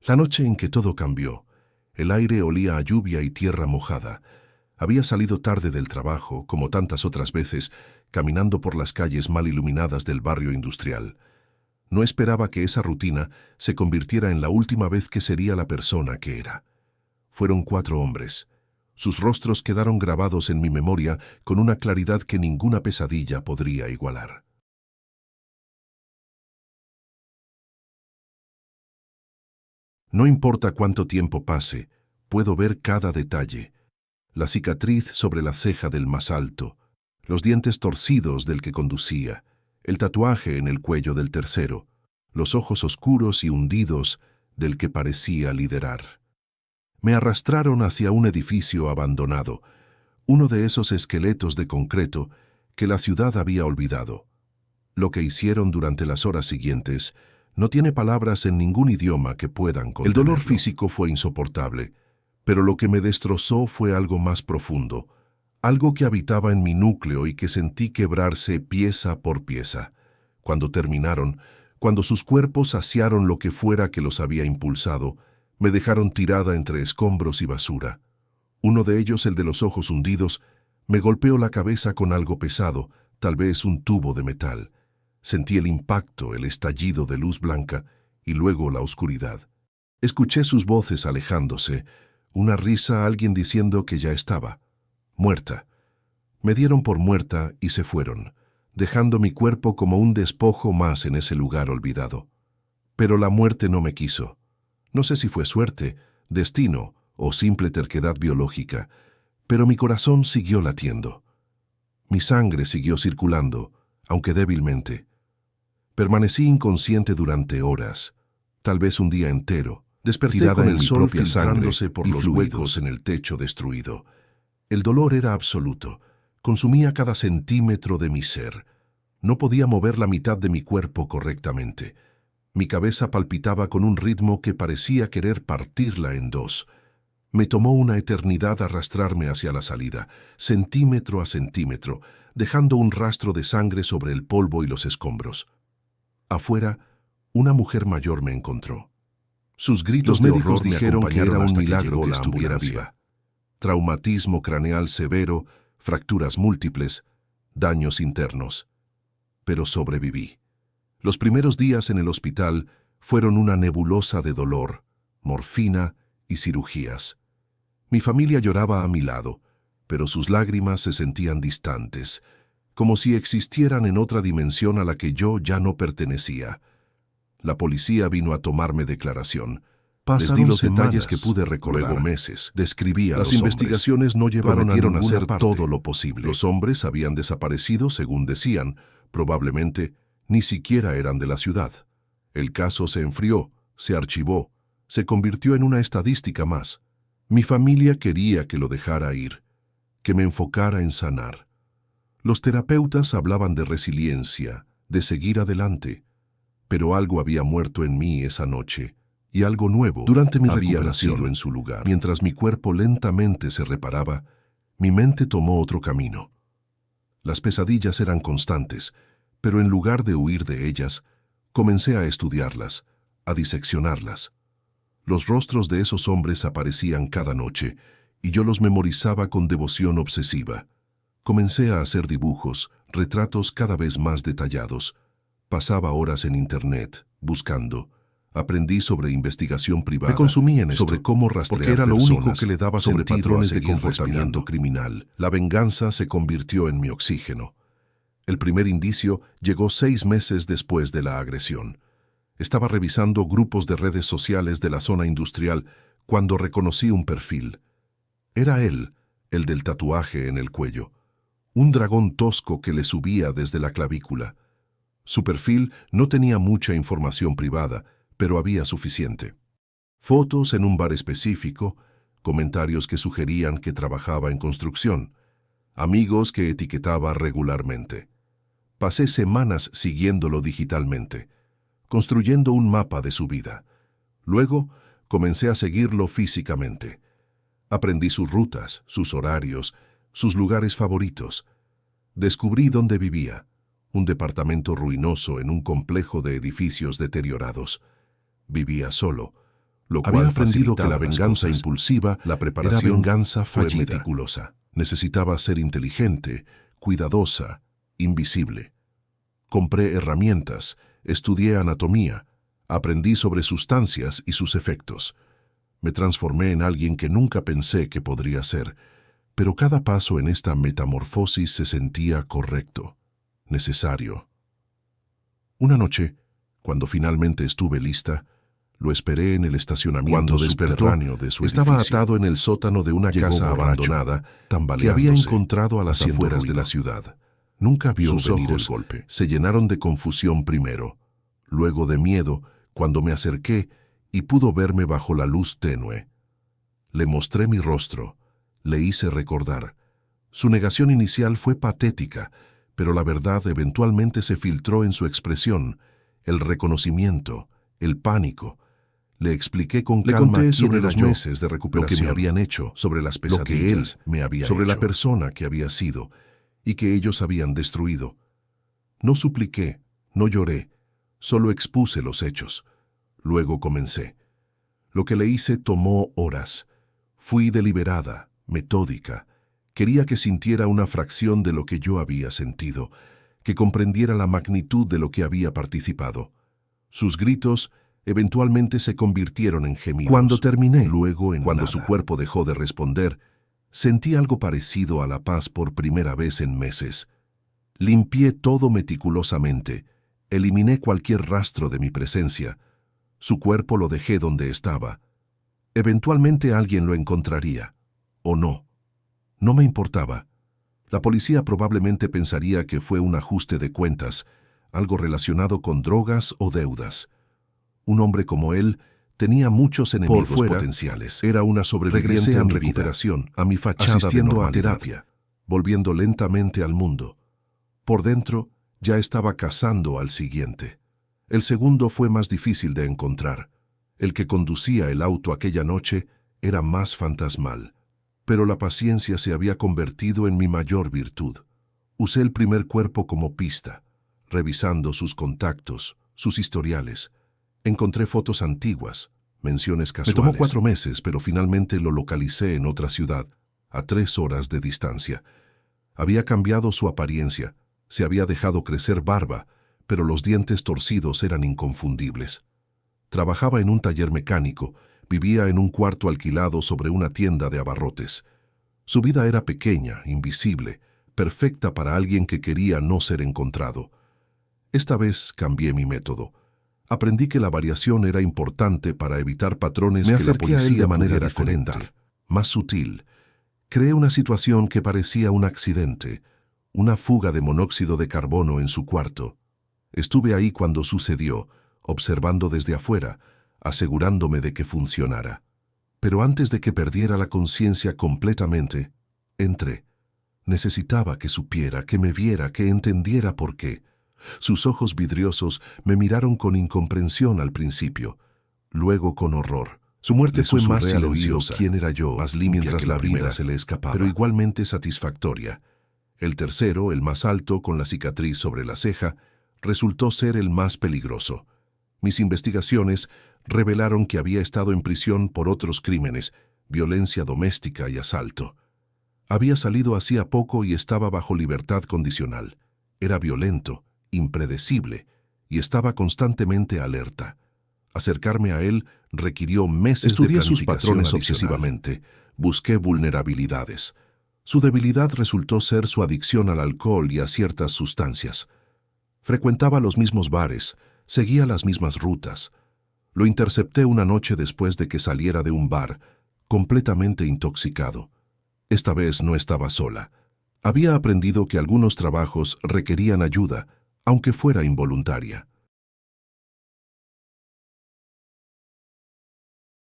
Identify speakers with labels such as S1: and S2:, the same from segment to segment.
S1: La noche en que todo cambió, el aire olía a lluvia y tierra mojada. Había salido tarde del trabajo, como tantas otras veces, caminando por las calles mal iluminadas del barrio industrial. No esperaba que esa rutina se convirtiera en la última vez que sería la persona que era. Fueron 4 hombres. Sus rostros quedaron grabados en mi memoria con una claridad que ninguna pesadilla podría igualar. No importa cuánto tiempo pase, puedo ver cada detalle. La cicatriz sobre la ceja del más alto, los dientes torcidos del que conducía, el tatuaje en el cuello del tercero, los ojos oscuros y hundidos del que parecía liderar. Me arrastraron hacia un edificio abandonado, uno de esos esqueletos de concreto que la ciudad había olvidado. Lo que hicieron durante las horas siguientes no tiene palabras en ningún idioma que puedan contenerlo. El dolor físico fue insoportable, pero lo que me destrozó fue algo más profundo, algo que habitaba en mi núcleo y que sentí quebrarse pieza por pieza. Cuando terminaron, cuando sus cuerpos saciaron lo que fuera que los había impulsado, me dejaron tirada entre escombros y basura. Uno de ellos, el de los ojos hundidos, me golpeó la cabeza con algo pesado, tal vez un tubo de metal. Sentí el impacto, el estallido de luz blanca y luego la oscuridad. Escuché sus voces alejándose, una risa, alguien diciendo que ya estaba muerta. Me dieron por muerta y se fueron, dejando mi cuerpo como un despojo más en ese lugar olvidado. Pero la muerte no me quiso. No sé si fue suerte, destino o simple terquedad biológica, pero mi corazón siguió latiendo. Mi sangre siguió circulando, aunque débilmente. Permanecí inconsciente durante horas, tal vez un día entero. Desperté con el sol filtrándose por los huecos en el techo destruido. El dolor era absoluto. Consumía cada centímetro de mi ser. No podía mover la mitad de mi cuerpo correctamente. Mi cabeza palpitaba con un ritmo que parecía querer partirla en dos. Me tomó una eternidad arrastrarme hacia la salida, centímetro a centímetro, dejando un rastro de sangre sobre el polvo y los escombros. Afuera, una mujer mayor me encontró. Sus gritos de horror dijeron que era un milagro que estuviera viva. Traumatismo craneal severo, fracturas múltiples, daños internos. Pero sobreviví. Los primeros días en el hospital fueron una nebulosa de dolor, morfina y cirugías. Mi familia lloraba a mi lado, pero sus lágrimas se sentían distantes, como si existieran en otra dimensión a la que yo ya no pertenecía. La policía vino a tomarme declaración. Les di los detalles que pude recordar. Luego meses. Describí a los hombres. Las investigaciones no llevaron a hacer todo lo posible. Los hombres habían desaparecido, según decían. Probablemente ni siquiera eran de la ciudad. El caso se enfrió, se archivó, se convirtió en una estadística más. Mi familia quería que lo dejara ir, que me enfocara en sanar. Los terapeutas hablaban de resiliencia, de seguir adelante. Pero algo había muerto en mí esa noche, y algo nuevo durante mi recuperación en su lugar. Mientras mi cuerpo lentamente se reparaba, mi mente tomó otro camino. Las pesadillas eran constantes, pero en lugar de huir de ellas, comencé a estudiarlas, a diseccionarlas. Los rostros de esos hombres aparecían cada noche, y yo los memorizaba con devoción obsesiva. Comencé a hacer dibujos, retratos cada vez más detallados. Pasaba horas en Internet, buscando. Aprendí sobre investigación privada. Me consumí en esto, sobre cómo rastrear porque era lo único que le daba sobre patrones de comportamiento criminal. La venganza se convirtió en mi oxígeno. El primer indicio llegó 6 meses después de la agresión. Estaba revisando grupos de redes sociales de la zona industrial cuando reconocí un perfil. Era él, el del tatuaje en el cuello. Un dragón tosco que le subía desde la clavícula. Su perfil no tenía mucha información privada, pero había suficiente. Fotos en un bar específico, comentarios que sugerían que trabajaba en construcción, amigos que etiquetaba regularmente. Pasé semanas siguiéndolo digitalmente, construyendo un mapa de su vida. Luego, comencé a seguirlo físicamente. Aprendí sus rutas, sus horarios, sus lugares favoritos. Descubrí dónde vivía. Un departamento ruinoso en un complejo de edificios deteriorados. Vivía solo. lo cual
S2: había aprendido que la
S1: facilitaba las
S2: venganza
S1: cosas.
S2: impulsiva,
S1: La
S2: era
S1: preparación
S2: venganza
S1: fue
S2: fallida.
S1: meticulosa. Necesitaba ser inteligente, cuidadosa, invisible. Compré herramientas, estudié anatomía, aprendí sobre sustancias y sus efectos. Me transformé en alguien que nunca pensé que podría ser, pero cada paso en esta metamorfosis se sentía correcto, necesario. Una noche, cuando finalmente estuve lista, lo esperé en el estacionamiento subterráneo de su edificio. Estaba atado en el sótano de una casa abandonada que había encontrado a las afueras de la ciudad. Nunca vio venir el golpe. Se llenaron de confusión primero, luego de miedo cuando me acerqué y pudo verme bajo la luz tenue. Le mostré mi rostro, le hice recordar. Su negación inicial fue patética, pero la verdad eventualmente se filtró en su expresión, el reconocimiento, el pánico. Le expliqué con calma sobre los meses de recuperación, lo que me habían hecho, sobre las pesadillas, lo que él me había sobre hecho, la persona que había sido y que ellos habían destruido. No supliqué, no lloré, solo expuse los hechos. Luego comencé. Lo que le hice tomó horas. Fui deliberada, metódica. Quería que sintiera una fracción de lo que yo había sentido, que comprendiera la magnitud de lo que había participado. Sus gritos eventualmente se convirtieron en gemidos. Cuando terminé, luego cuando su cuerpo dejó de responder, sentí algo parecido a la paz por primera vez en meses. Limpié todo meticulosamente, eliminé cualquier rastro de mi presencia. Su cuerpo lo dejé donde estaba. Eventualmente alguien lo encontraría, o no. No me importaba. La policía probablemente pensaría que fue un ajuste de cuentas, algo relacionado con drogas o deudas. Un hombre como él tenía muchos enemigos potenciales. Era una sobreviviente en recuperación, a mi fachada asistiendo a terapia, volviendo lentamente al mundo. Por dentro, ya estaba cazando al siguiente. El segundo fue más difícil de encontrar. El que conducía el auto aquella noche era más fantasmal. Pero la paciencia se había convertido en mi mayor virtud. Usé el primer cuerpo como pista, revisando sus contactos, sus historiales. Encontré fotos antiguas, menciones casuales. Me tomó 4 meses, pero finalmente lo localicé en otra ciudad, a 3 horas de distancia. Había cambiado su apariencia, se había dejado crecer barba, pero los dientes torcidos eran inconfundibles. Trabajaba en un taller mecánico, vivía en un cuarto alquilado sobre una tienda de abarrotes. Su vida era pequeña, invisible, perfecta para alguien que quería no ser encontrado. Esta vez cambié mi método. Aprendí que la variación era importante para evitar patrones que la policía de manera diferente, más sutil. Creé una situación que parecía un accidente, una fuga de monóxido de carbono en su cuarto. Estuve ahí cuando sucedió, observando desde afuera, asegurándome de que funcionara. Pero antes de que perdiera la conciencia completamente, entré. Necesitaba que supiera, que me viera, que entendiera por qué. Sus ojos vidriosos me miraron con incomprensión al principio, luego con horror. Su muerte fue más silenciosa, quién era yo, más limpia mientras la vida se le escapaba, pero igualmente satisfactoria. El tercero, el más alto, con la cicatriz sobre la ceja, resultó ser el más peligroso. Mis investigaciones revelaron que había estado en prisión por otros crímenes, violencia doméstica y asalto. Había salido hacía poco y estaba bajo libertad condicional. Era violento, impredecible, y estaba constantemente alerta. Acercarme a él requirió meses de planificación. Estudié sus patrones obsesivamente, busqué vulnerabilidades. Su debilidad resultó ser su adicción al alcohol y a ciertas sustancias. Frecuentaba los mismos bares, seguía las mismas rutas. Lo intercepté una noche después de que saliera de un bar, completamente intoxicado. Esta vez no estaba sola. Había aprendido que algunos trabajos requerían ayuda, aunque fuera involuntaria.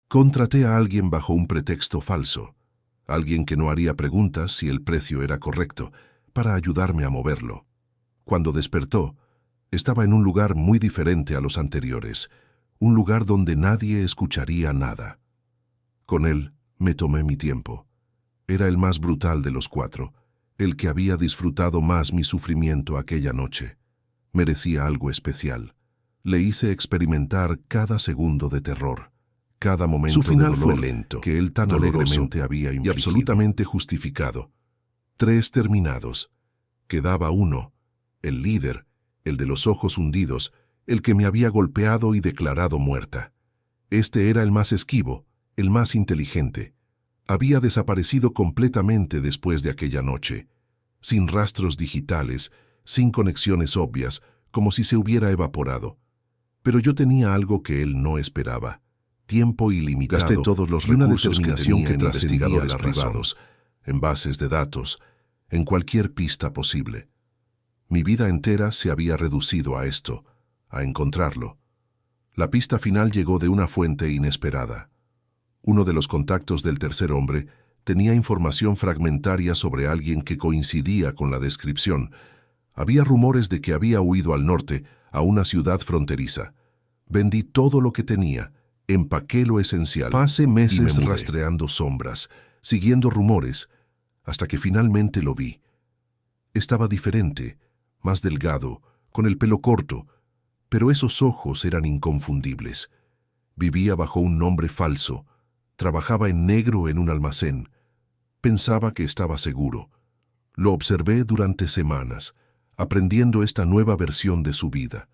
S1: Contraté a alguien bajo un pretexto falso, alguien que no haría preguntas si el precio era correcto, para ayudarme a moverlo. Cuando despertó, estaba en un lugar muy diferente a los anteriores, un lugar donde nadie escucharía nada. Con él me tomé mi tiempo. Era el más brutal de los 4, el que había disfrutado más mi sufrimiento aquella noche. Merecía algo especial. Le hice experimentar cada segundo de terror, Cada momento
S2: Su final
S1: de dolor
S2: fue lento,
S1: que él tan
S2: doloroso
S1: alegremente había infligido
S2: y
S1: absolutamente justificado. 3 terminados. Quedaba uno, el líder, el de los ojos hundidos, el que me había golpeado y declarado muerta. Este era el más esquivo, el más inteligente. Había desaparecido completamente después de aquella noche, sin rastros digitales, sin conexiones obvias, como si se hubiera evaporado. Pero yo tenía algo que él no esperaba: tiempo ilimitado.
S2: Gasté todos los
S1: y una
S2: recursos
S1: determinación
S2: que
S1: que
S2: tenía en
S1: investigadores
S2: investigadores
S1: privados, en bases de datos, en cualquier pista posible. Mi vida entera se había reducido a esto, a encontrarlo. La pista final llegó de una fuente inesperada. Uno de los contactos del tercer hombre tenía información fragmentaria sobre alguien que coincidía con la descripción. Había rumores de que había huido al norte, a una ciudad fronteriza. Vendí todo lo que tenía, empaqué lo esencial. Pasé
S2: y
S1: meses
S2: me mudé.
S1: rastreando sombras, siguiendo rumores, hasta que finalmente lo vi. Estaba diferente, más delgado, con el pelo corto, pero esos ojos eran inconfundibles. Vivía bajo un nombre falso, trabajaba en negro en un almacén. Pensaba que estaba seguro. Lo observé durante semanas, aprendiendo esta nueva versión de su vida.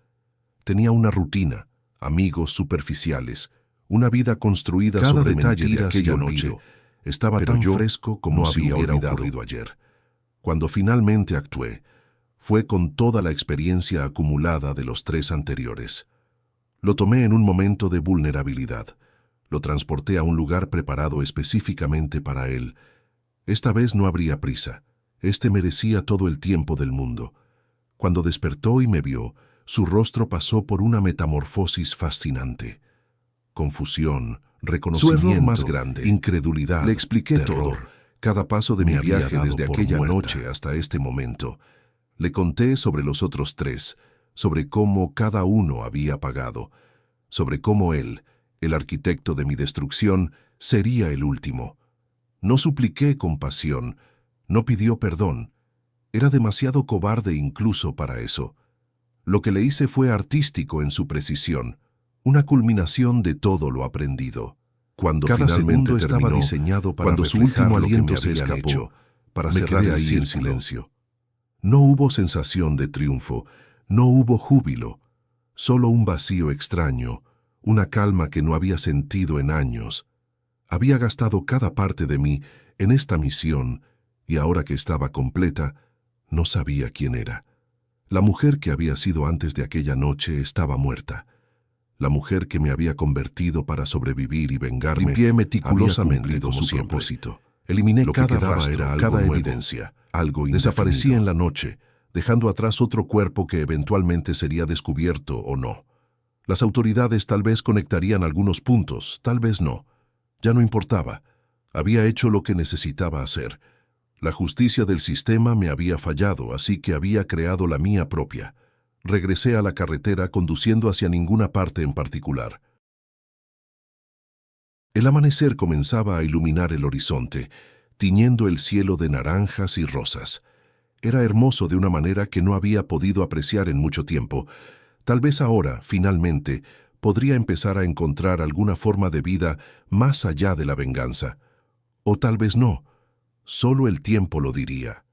S1: Tenía una rutina, amigos superficiales, una vida construida
S2: Cada
S1: sobre
S2: detalle de
S1: mentiras y
S2: aquella
S1: olvido.
S2: noche
S1: Estaba
S2: pero
S1: tan
S2: yo
S1: fresco como
S2: no
S1: si
S2: había
S1: hubiera
S2: olvidado.
S1: ocurrido ayer. Cuando finalmente actué, fue con toda la experiencia acumulada de los 3 anteriores. Lo tomé en un momento de vulnerabilidad. Lo transporté a un lugar preparado específicamente para él. Esta vez no habría prisa. Este merecía todo el tiempo del mundo. Cuando despertó y me vio, su rostro pasó por una metamorfosis fascinante. Confusión, reconocimiento,
S2: Su error más grande,
S1: incredulidad.
S2: le expliqué
S1: terror.
S2: todo.
S1: Cada paso de
S2: Me
S1: mi
S2: había
S1: viaje
S2: dado
S1: desde
S2: por
S1: aquella
S2: muerta.
S1: noche hasta este momento. Le conté sobre los otros 3, sobre cómo cada uno había pagado, sobre cómo él, el arquitecto de mi destrucción, sería el último. No supliqué compasión, no pidió perdón. Era demasiado cobarde incluso para eso. Lo que le hice fue artístico en su precisión, una culminación de todo lo aprendido. Cuando
S2: Cada
S1: finalmente
S2: segundo estaba
S1: terminó,
S2: diseñado para
S1: cuando su
S2: reflejar
S1: último
S2: lo que
S1: aliento
S2: me
S1: se
S2: habían
S1: escapó,
S2: hecho,
S1: para
S2: me
S1: cerrar
S2: quedé
S1: el
S2: ahí en
S1: círculo.
S2: silencio.
S1: No hubo sensación de triunfo, no hubo júbilo, solo un vacío extraño, una calma que no había sentido en años. Había gastado cada parte de mí en esta misión y ahora que estaba completa, no sabía quién era. La mujer que había sido antes de aquella noche estaba muerta. La mujer que me había convertido para sobrevivir y vengarme
S2: Limpié
S1: había
S2: meticulosamente
S1: cumplido
S2: como
S1: su
S2: siempre.
S1: propósito. Eliminé
S2: Lo que
S1: cada
S2: quedaba
S1: rastro,
S2: era algo
S1: cada
S2: nuevo,
S1: evidencia.
S2: algo
S1: Desaparecí
S2: indefinido.
S1: en la noche, dejando atrás otro cuerpo que eventualmente sería descubierto o no. Las autoridades tal vez conectarían algunos puntos, tal vez no. Ya no importaba. Había hecho lo que necesitaba hacer. La justicia del sistema me había fallado, así que había creado la mía propia. Regresé a la carretera conduciendo hacia ninguna parte en particular. El amanecer comenzaba a iluminar el horizonte, tiñendo el cielo de naranjas y rosas. Era hermoso de una manera que no había podido apreciar en mucho tiempo. Tal vez ahora, finalmente, podría empezar a encontrar alguna forma de vida más allá de la venganza. O tal vez no. Solo el tiempo lo diría.